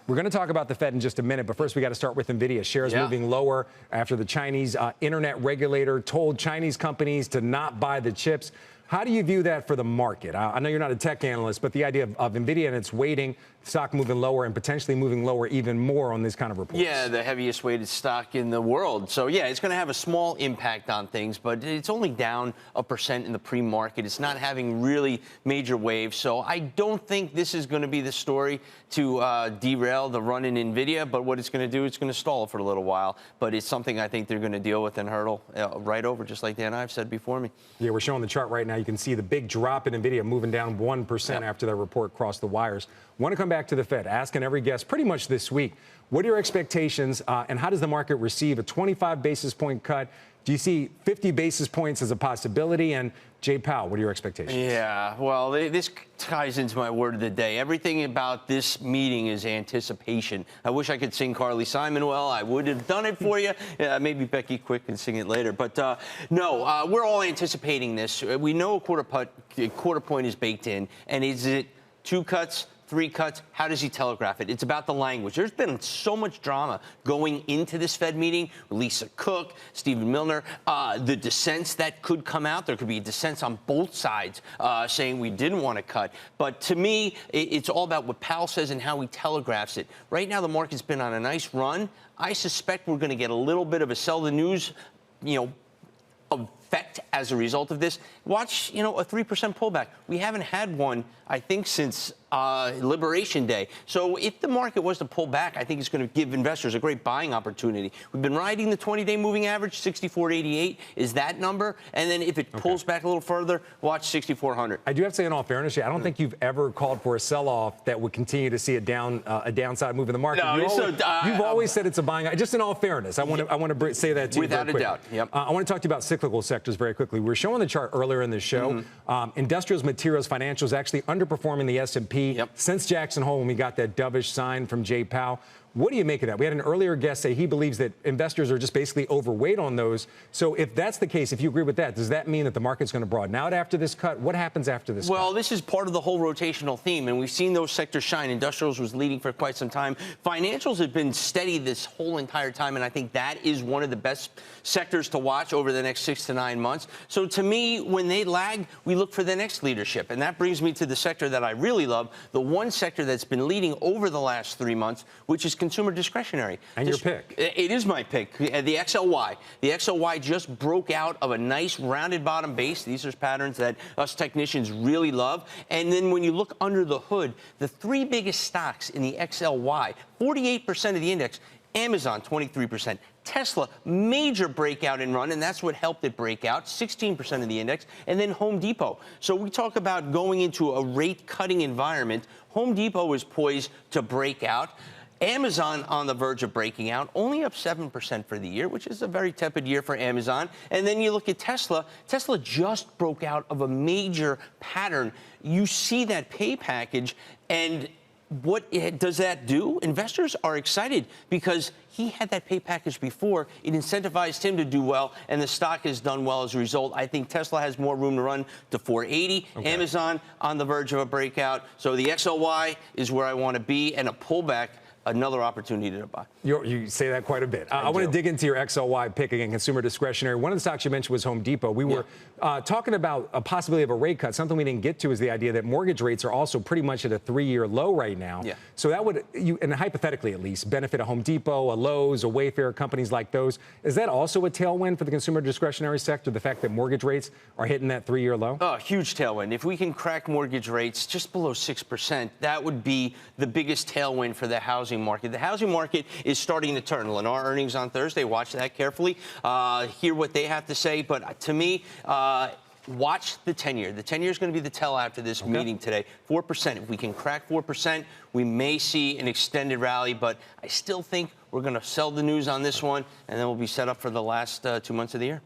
We're going to talk about the Fed in just a minute, but first we got to start with NVIDIA. Shares moving lower after the Chinese internet regulator told Chinese companies to not buy the chips. How do you view that for the market? I know you're not a tech analyst, but the idea of NVIDIA and its weighting, stock moving lower and potentially moving lower even more on these kind of reports. Yeah, the heaviest weighted stock in the world. So, yeah, it's going to have a small impact on things, but it's only down 1% in the pre-market. It's not having really major waves. So I don't think this is going to be the story to derail the run in NVIDIA, but what it's going to do, it's going to stall for a little while. But it's something I think they're going to deal with and hurdle right over, just like Dan and I have said before me. Yeah, we're showing the chart right now. You can see the big drop in NVIDIA moving down 1% after that report crossed the wires. Want to come back to the Fed, asking every guest pretty much this week, what are your expectations and how does the market receive a 25 basis point cut? Do you see 50 basis points as a possibility? And Jay Powell, what are your expectations? Yeah, well, this ties into my word of the day. Everything about this meeting is anticipation. I wish I could sing Carly Simon well. I would have done it for you. Maybe Becky Quick can sing it later. But no, we're all anticipating this. We know a quarter point is baked in. And is it 2 cuts? 3 cuts? How does he telegraph it? It's about the language. There's been so much drama going into this Fed meeting. Lisa Cook, Stephen Milner, the dissents that could come out. There could be dissents on both sides saying we didn't want to cut. But to me, it's all about what Powell says and how he telegraphs it. Right now, the market's been on a nice run. I suspect we're going to get a little bit of a sell the news, effect as a result of this. Watch, a 3% pullback. We haven't had one, I think, since Liberation Day. So if the market was to pull back, I think it's going to give investors a great buying opportunity. We've been riding the 20-day moving average, 64.88 is that number. And then if it pulls back a little further, watch 6,400. I do have to say, in all fairness, I don't think you've ever called for a sell-off that would continue to see a downside move in the market. No, you've always said it's a buying. Just in all fairness, I want to say that to you without a doubt. Yep. I want to talk to you about cyclical sectors very quickly. We were showing the chart earlier in the show. Industrials, materials, financials actually underperforming the S&P since Jackson Hole when we got that dovish sign from Jay Powell. What do you make of that? We had an earlier guest say he believes that investors are just basically overweight on those. So if that's the case, if you agree with that, does that mean that the market's going to broaden out after this cut? What happens after this cut? Well, this is part of the whole rotational theme, and we've seen those sectors shine. Industrials was leading for quite some time. Financials have been steady this whole entire time, and I think that is one of the best sectors to watch over the next 6 to 9 months. So to me, when they lag, we look for the next leadership, and that brings me to the sector that I really love, the one sector that's been leading over the last 3 months, which is consumer discretionary. And your pick. It is my pick, the XLY. The XLY just broke out of a nice rounded bottom base. These are patterns that us technicians really love. And then when you look under the hood, the 3 biggest stocks in the XLY, 48% of the index, Amazon, 23%. Tesla, major breakout and run, and that's what helped it break out, 16% of the index, and then Home Depot. So we talk about going into a rate-cutting environment. Home Depot is poised to break out. Amazon on the verge of breaking out, only up 7% for the year, which is a very tepid year for Amazon. And then you look at Tesla. Tesla just broke out of a major pattern. You see that pay package, and what does that do? Investors are excited because he had that pay package before. It incentivized him to do well, and the stock has done well as a result. I think Tesla has more room to run to 480. Amazon on the verge of a breakout. So the XLY is where I want to be, and a pullback, another opportunity to buy. You say that quite a bit. I want to dig into your XLY pick again, consumer discretionary. One of the stocks you mentioned was Home Depot. We were talking about a possibility of a rate cut. Something we didn't get to is the idea that mortgage rates are also pretty much at a 3-year low right now. So that would, and hypothetically at least, benefit a Home Depot, a Lowe's, a Wayfair, companies like those. Is that also a tailwind for the consumer discretionary sector, the fact that mortgage rates are hitting that 3-year low? Oh, huge tailwind. If we can crack mortgage rates just below 6%, that would be the biggest tailwind for the housing market. The housing market is starting to turn. Lennar earnings on Thursday. Watch that carefully. Hear what they have to say. But to me, watch the 10-year. The 10-year is going to be the tell after this meeting today. 4%. If we can crack 4%, we may see an extended rally. But I still think we're going to sell the news on this one, and then we'll be set up for the last 2 months of the year.